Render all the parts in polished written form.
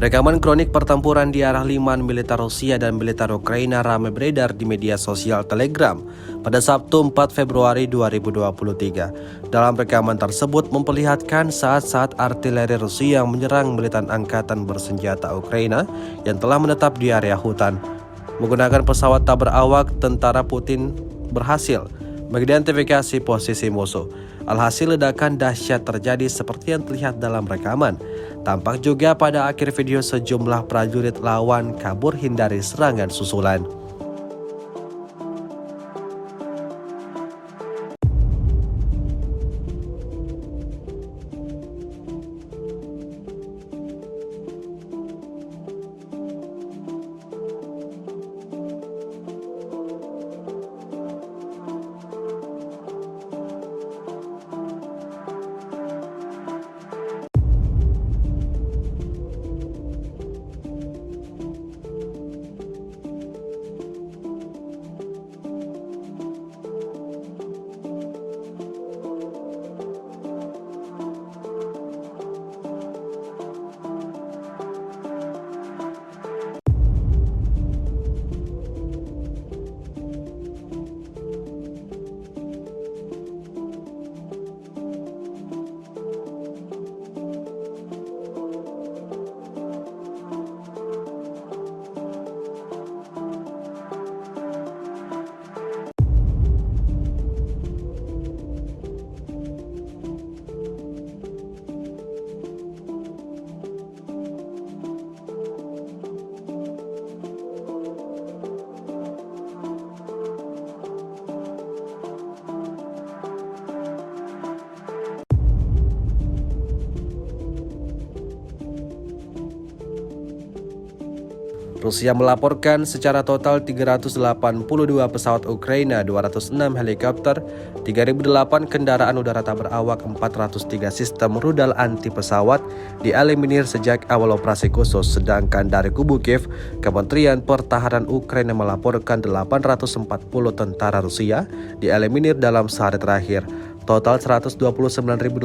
Rekaman kronik pertempuran di arah liman militer Rusia dan militer Ukraina ramai beredar di media sosial Telegram pada Sabtu 4 Februari 2023. Dalam rekaman tersebut memperlihatkan saat-saat artileri Rusia menyerang militan angkatan bersenjata Ukraina yang telah menetap di area hutan. Menggunakan pesawat tak berawak, tentara Putin berhasil mengidentifikasi posisi musuh. Alhasil ledakan dahsyat terjadi seperti yang terlihat dalam rekaman. Tampak juga pada akhir video sejumlah prajurit lawan kabur hindari serangan susulan. Rusia melaporkan secara total 382 pesawat Ukraina, 206 helikopter, 3.008 kendaraan udara tak berawak, 403 sistem rudal anti pesawat dieliminir sejak awal operasi khusus. Sedangkan dari kubu Kiev, Kementerian Pertahanan Ukraina melaporkan 840 tentara Rusia dieliminir dalam sehari terakhir. Total 129.870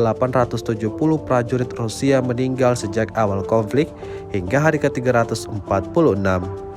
prajurit Rusia meninggal sejak awal konflik hingga hari ke-346.